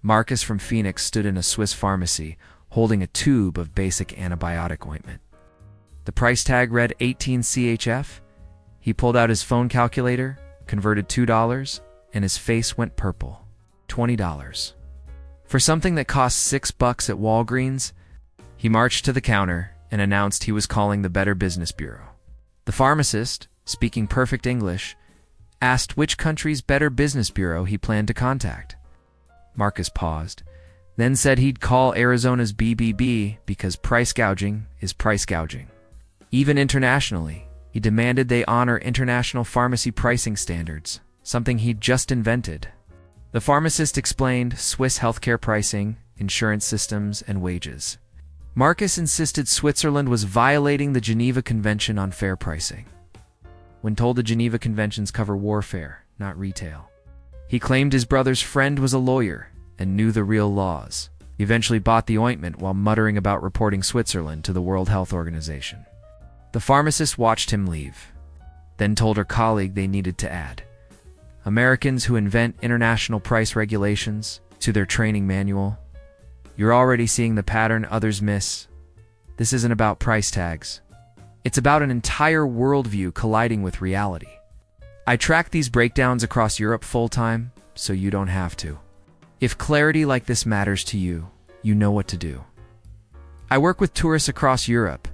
Marcus from Phoenix stood in a Swiss pharmacy, holding a tube of basic antibiotic ointment. The price tag read 18 CHF. He pulled out his phone calculator, converted $2, and his face went purple. $20. For something that cost $6 at Walgreens, he marched to the counter and announced he was calling the Better Business Bureau. The pharmacist, speaking perfect English, asked which country's Better Business Bureau he planned to contact. Marcus paused, then said he'd call Arizona's BBB because price gouging is price gouging. Even internationally, he demanded they honor international pharmacy pricing standards, something he'd just invented. The pharmacist explained Swiss healthcare pricing, insurance systems, and wages. Marcus insisted Switzerland was violating the Geneva Convention on fair pricing. When told the Geneva Conventions cover warfare, not retail, he claimed his brother's friend was a lawyer and knew the real laws. He eventually bought the ointment while muttering about reporting Switzerland to the World Health Organization. The pharmacist watched him leave, then told her colleague they needed to add Americans who invent international price regulations to their training manual. You're already seeing the pattern others miss. This isn't about price tags. It's about an entire worldview colliding with reality. I track these breakdowns across Europe full-time, so you don't have to. If clarity like this matters to you, you know what to do. I work with tourists across Europe,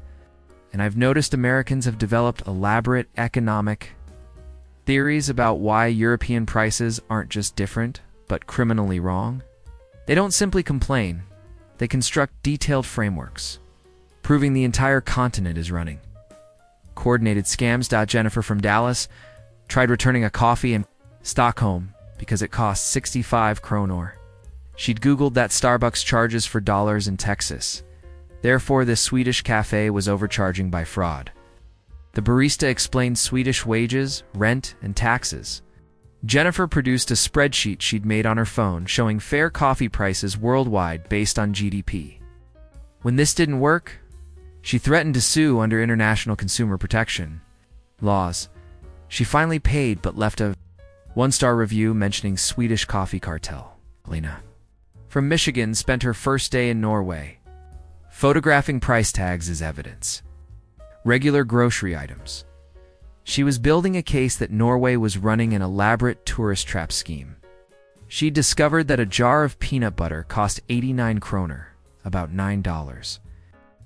and I've noticed Americans have developed elaborate economic theories about why European prices aren't just different, but criminally wrong. They don't simply complain, they construct detailed frameworks, proving the entire continent is running. Coordinated scams. Jennifer from Dallas tried returning a coffee in Stockholm because it cost 65 kronor. She'd Googled that Starbucks charges for dollars in Texas. Therefore, this Swedish cafe was overcharging by fraud. The barista explained Swedish wages, rent, and taxes. Jennifer produced a spreadsheet she'd made on her phone showing fair coffee prices worldwide based on GDP. When this didn't work, she threatened to sue under international consumer protection laws. She finally paid but left a one-star review mentioning Swedish coffee cartel. Lena from Michigan spent her first day in Norway, photographing price tags as evidence. Regular grocery items. She was building a case that Norway was running an elaborate tourist trap scheme. She discovered that a jar of peanut butter cost 89 kroner, about $9.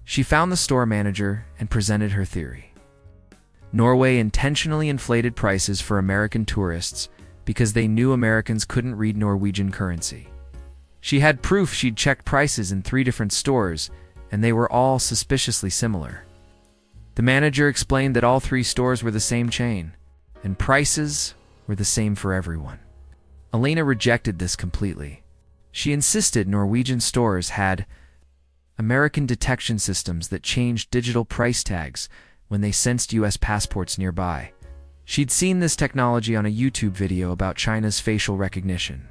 She found the store manager and presented her theory. Norway intentionally inflated prices for American tourists because they knew Americans couldn't read Norwegian currency. She had proof she'd checked prices in 3 different stores, and they were all suspiciously similar. The manager explained that all 3 stores were the same chain, and prices were the same for everyone. Elena rejected this completely. She insisted Norwegian stores had American detection systems that changed digital price tags when they sensed US passports nearby. She'd seen this technology on a YouTube video about China's facial recognition.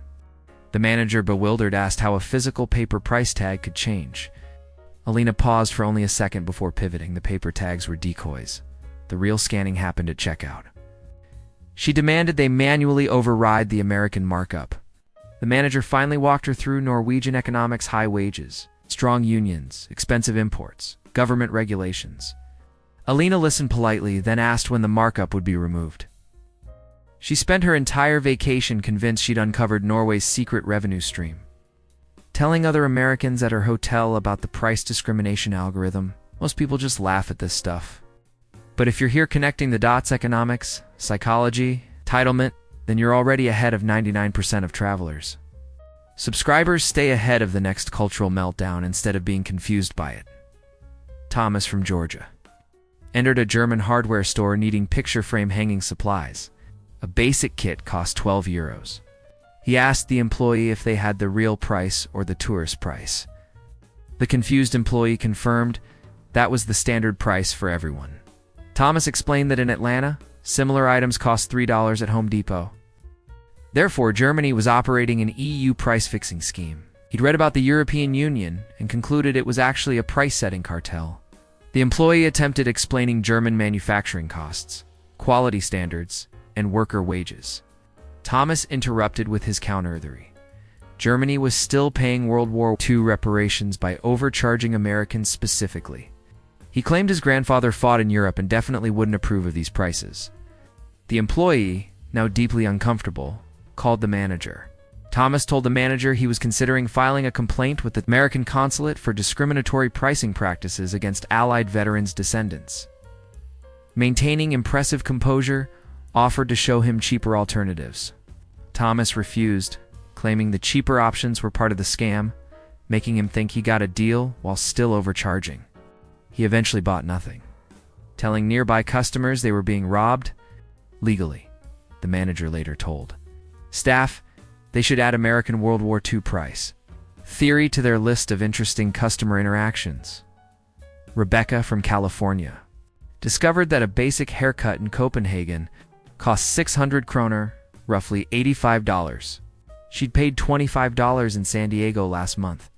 The manager, bewildered, asked how a physical paper price tag could change. Elena paused for only a second before pivoting. The paper tags were decoys. The real scanning happened at checkout. She demanded they manually override the American markup. The manager finally walked her through Norwegian economics: high wages, strong unions, expensive imports, government regulations. Elena listened politely, then asked when the markup would be removed. She spent her entire vacation convinced she'd uncovered Norway's secret revenue stream. Telling other Americans at her hotel about the price discrimination algorithm, most people just laugh at this stuff. But if you're here connecting the dots, economics, psychology, entitlement, then you're already ahead of 99% of travelers. Subscribers stay ahead of the next cultural meltdown instead of being confused by it. Thomas from Georgia entered a German hardware store needing picture frame hanging supplies. A basic kit cost 12 euros. He asked the employee if they had the real price or the tourist price. The confused employee confirmed that was the standard price for everyone. Thomas explained that in Atlanta, similar items cost $3 at Home Depot. Therefore, Germany was operating an EU price-fixing scheme. He'd read about the European Union and concluded it was actually a price-setting cartel. The employee attempted explaining German manufacturing costs, quality standards, and worker wages. Thomas interrupted with his counter theory. Germany was still paying World War II reparations by overcharging Americans specifically. He claimed his grandfather fought in Europe and definitely wouldn't approve of these prices. The employee, now deeply uncomfortable, called the manager. Thomas told the manager he was considering filing a complaint with the American consulate for discriminatory pricing practices against Allied veterans' descendants. Maintaining impressive composure, offered to show him cheaper alternatives. Thomas refused, claiming the cheaper options were part of the scam, making him think he got a deal while still overcharging. He eventually bought nothing, telling nearby customers they were being robbed legally, the manager later told staff they should add American World War II price theory to their list of interesting customer interactions. Rebecca from California discovered that a basic haircut in Copenhagen cost 600 kroner, roughly $85. She'd paid $25 in San Diego last month.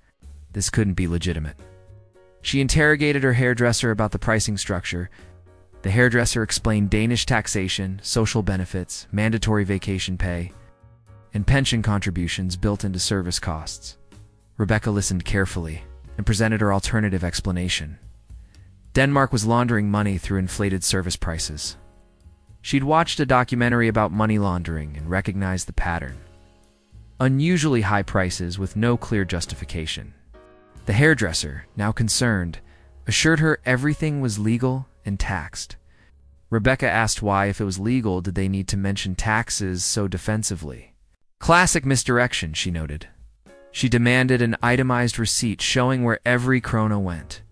This couldn't be legitimate. She interrogated her hairdresser about the pricing structure. The hairdresser explained Danish taxation, social benefits, mandatory vacation pay, and pension contributions built into service costs. Rebecca listened carefully and presented her alternative explanation. Denmark was laundering money through inflated service prices. She'd watched a documentary about money laundering and recognized the pattern. Unusually high prices with no clear justification. The hairdresser, now concerned, assured her everything was legal and taxed. Rebecca asked why, if it was legal, did they need to mention taxes so defensively. Classic misdirection, she noted. She demanded an itemized receipt showing where every krona went,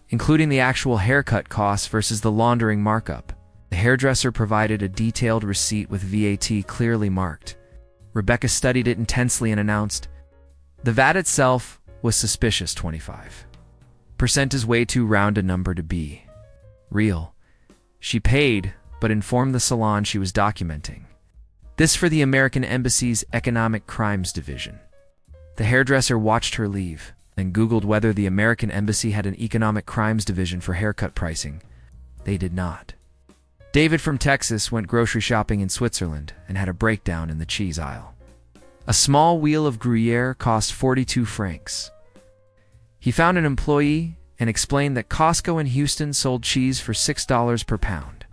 including the actual haircut costs versus the laundering markup. The hairdresser provided a detailed receipt with VAT clearly marked. Rebecca studied it intensely and announced, "The VAT itself was suspicious, 25% is way too round a number to be real." She paid, but informed the salon she was documenting. This for the American Embassy's Economic Crimes Division. The hairdresser watched her leave and Googled whether the American Embassy had an Economic Crimes Division for haircut pricing. They did not. David from Texas went grocery shopping in Switzerland and had a breakdown in the cheese aisle. A small wheel of Gruyere cost 42 francs. He found an employee and explained that Costco in Houston sold cheese for $6 per pound.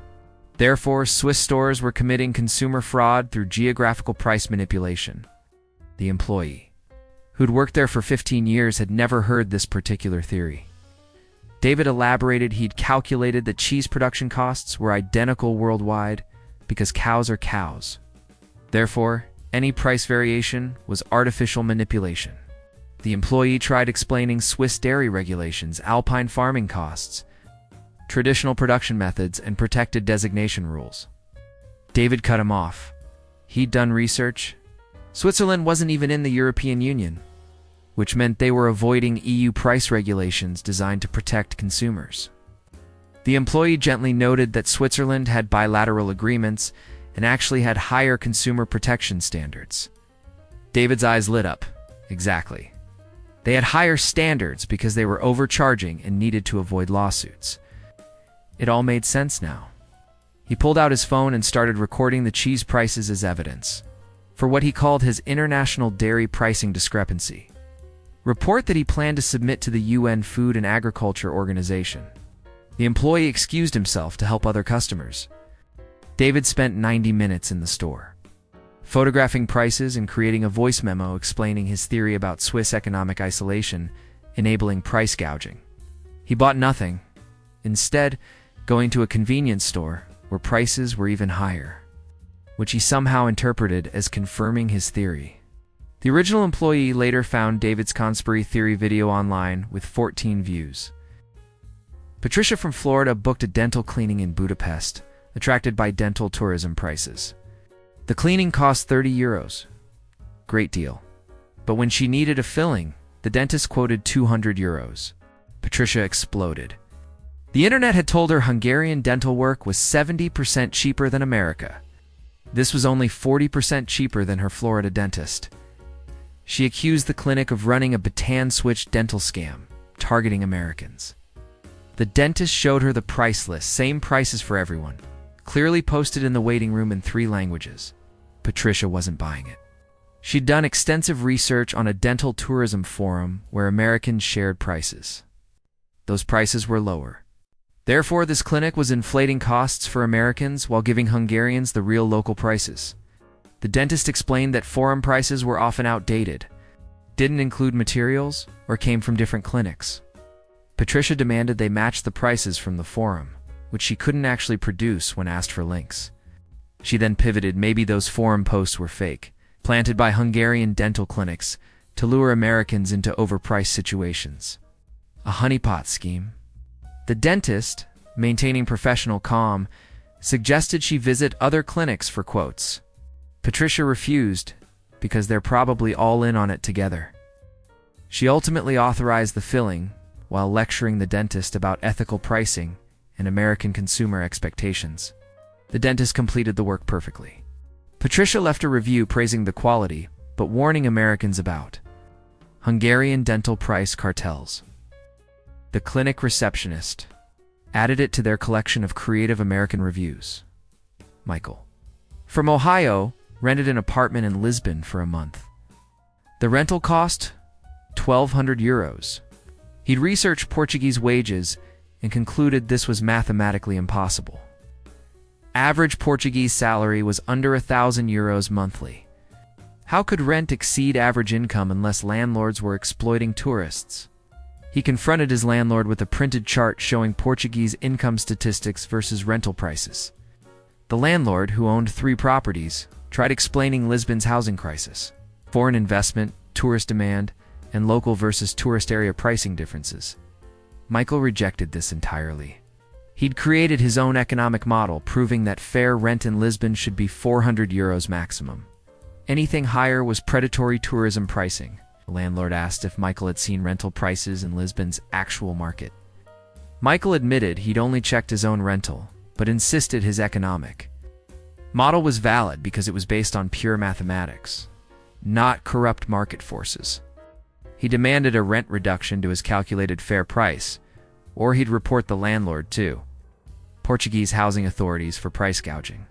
Therefore, Swiss stores were committing consumer fraud through geographical price manipulation. The employee, who'd worked there for 15 years, had never heard this particular theory. David elaborated he'd calculated that cheese production costs were identical worldwide because cows are cows. Therefore, any price variation was artificial manipulation. The employee tried explaining Swiss dairy regulations, alpine farming costs, traditional production methods, and protected designation rules. David cut him off. He'd done research. Switzerland wasn't even in the European Union, which meant they were avoiding EU price regulations designed to protect consumers. The employee gently noted that Switzerland had bilateral agreements and actually had higher consumer protection standards. David's eyes lit up. Exactly. They had higher standards because they were overcharging and needed to avoid lawsuits. It all made sense now. He pulled out his phone and started recording the cheese prices as evidence for what he called his international dairy pricing discrepancy report that he planned to submit to the UN Food and Agriculture Organization. The employee excused himself to help other customers. David spent 90 minutes in the store, photographing prices and creating a voice memo explaining his theory about Swiss economic isolation, enabling price gouging. He bought nothing, instead going to a convenience store where prices were even higher, which he somehow interpreted as confirming his theory. The original employee later found David's conspiracy theory video online with 14 views. Patricia from Florida booked a dental cleaning in Budapest, attracted by dental tourism prices. The cleaning cost 30 euros. Great deal. But when she needed a filling, the dentist quoted 200 euros. Patricia exploded. The internet had told her Hungarian dental work was 70% cheaper than America. This was only 40% cheaper than her Florida dentist. She accused the clinic of running a baton-switched dental scam, targeting Americans. The dentist showed her the price list, same prices for everyone, clearly posted in the waiting room in 3 languages. Patricia wasn't buying it. She'd done extensive research on a dental tourism forum where Americans shared prices. Those prices were lower. Therefore, this clinic was inflating costs for Americans while giving Hungarians the real local prices. The dentist explained that forum prices were often outdated, didn't include materials, or came from different clinics. Patricia demanded they match the prices from the forum, which she couldn't actually produce when asked for links. She then pivoted maybe those forum posts were fake, planted by Hungarian dental clinics to lure Americans into overpriced situations. A honeypot scheme. The dentist, maintaining professional calm, suggested she visit other clinics for quotes. Patricia refused, because they're probably all in on it together. She ultimately authorized the filling, while lecturing the dentist about ethical pricing and American consumer expectations. The dentist completed the work perfectly. Patricia left a review praising the quality, but warning Americans about Hungarian dental price cartels. The clinic receptionist added it to their collection of creative American reviews. Michael, from Ohio, rented an apartment in Lisbon for a month. The rental cost €1,200. He'd researched Portuguese wages and concluded this was mathematically impossible. Average Portuguese salary was under €1,000 monthly. How could rent exceed average income unless landlords were exploiting tourists? He confronted his landlord with a printed chart showing Portuguese income statistics versus rental prices. The landlord, who owned 3 properties, tried explaining Lisbon's housing crisis, foreign investment, tourist demand, and local versus tourist area pricing differences. Michael rejected this entirely. He'd created his own economic model, proving that fair rent in Lisbon should be €400 maximum. Anything higher was predatory tourism pricing. The landlord asked if Michael had seen rental prices in Lisbon's actual market. Michael admitted he'd only checked his own rental, but insisted his economic model was valid because it was based on pure mathematics, not corrupt market forces. He demanded a rent reduction to his calculated fair price, or he'd report the landlord to Portuguese housing authorities for price gouging.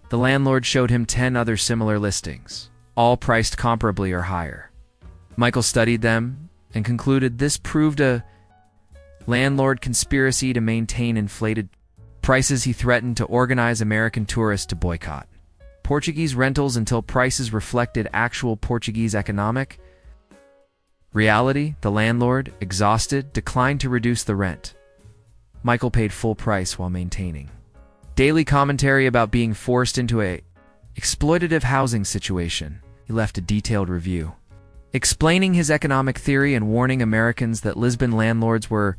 The landlord showed him 10 other similar listings, all priced comparably or higher. Michael studied them and concluded this proved a landlord conspiracy to maintain inflated prices. He threatened to organize American tourists to boycott Portuguese rentals until prices reflected actual Portuguese economic reality. The landlord, exhausted, declined to reduce the rent. Michael paid full price while maintaining daily commentary about being forced into a exploitative housing situation. He left a detailed review, explaining his economic theory and warning Americans that Lisbon landlords were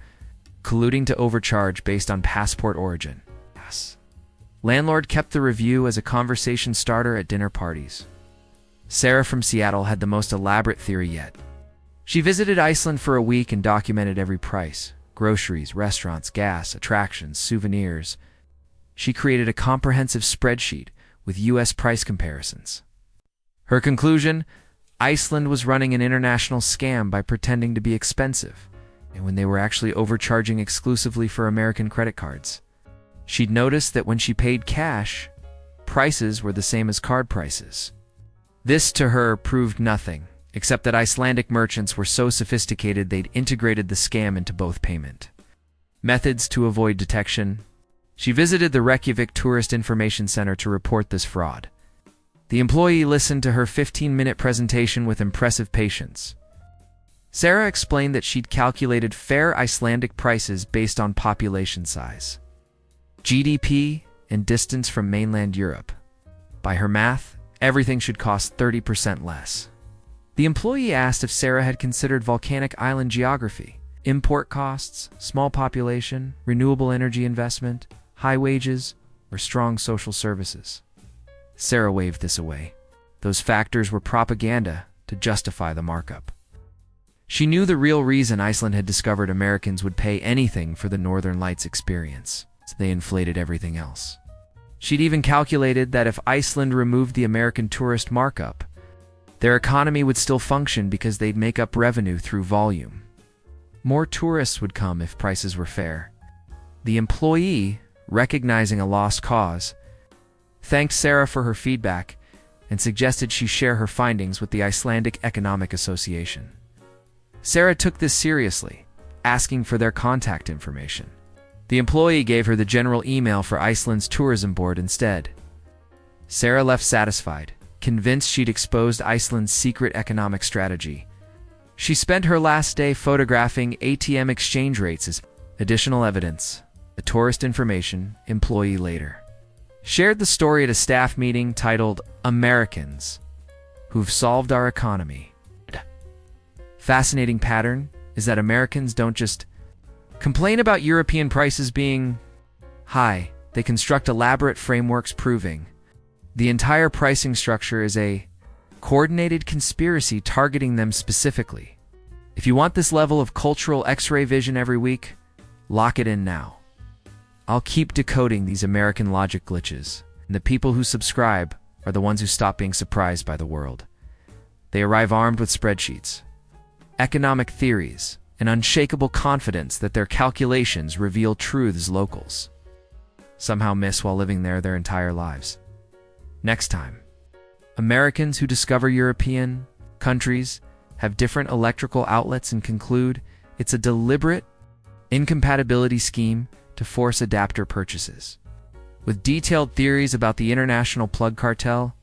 colluding to overcharge based on passport origin. Yes. Landlord kept the review as a conversation starter at dinner parties. Sarah from Seattle had the most elaborate theory yet. She visited Iceland for a week and documented every price: groceries, restaurants, gas, attractions, souvenirs. She created a comprehensive spreadsheet with U.S. price comparisons. Her conclusion: Iceland was running an international scam by pretending to be expensive, and when they were actually overcharging exclusively for American credit cards. She'd noticed that when she paid cash, prices were the same as card prices. This, to her, proved nothing, except that Icelandic merchants were so sophisticated they'd integrated the scam into both payment methods to avoid detection. She visited the Reykjavik Tourist Information Center to report this fraud. The employee listened to her 15-minute presentation with impressive patience. Sarah explained that she'd calculated fair Icelandic prices based on population size, GDP, and distance from mainland Europe. By her math, everything should cost 30% less. The employee asked if Sarah had considered volcanic island geography, import costs, small population, renewable energy investment, high wages, or strong social services. Sarah waved this away. Those factors were propaganda to justify the markup. She knew the real reason Iceland had discovered Americans would pay anything for the Northern Lights experience, so they inflated everything else. She'd even calculated that if Iceland removed the American tourist markup, their economy would still function because they'd make up revenue through volume. More tourists would come if prices were fair. The employee, recognizing a lost cause, thanked Sarah for her feedback and suggested she share her findings with the Icelandic Economic Association. Sarah took this seriously, asking for their contact information. The employee gave her the general email for Iceland's tourism board instead. Sarah left satisfied, convinced she'd exposed Iceland's secret economic strategy. She spent her last day photographing ATM exchange rates as additional evidence. The tourist information employee later shared the story at a staff meeting titled Americans Who've Solved Our Economy. Fascinating pattern is that Americans don't just complain about European prices being high, they construct elaborate frameworks proving the entire pricing structure is a coordinated conspiracy targeting them specifically. If you want this level of cultural X-ray vision every week, lock it in now. I'll keep decoding these American logic glitches, and the people who subscribe are the ones who stop being surprised by the world. They arrive armed with spreadsheets, economic theories, and unshakable confidence that their calculations reveal truths locals somehow miss while living there their entire lives. Next time, Americans who discover European countries have different electrical outlets and conclude it's a deliberate incompatibility scheme to force adapter purchases. With detailed theories about the international plug cartel,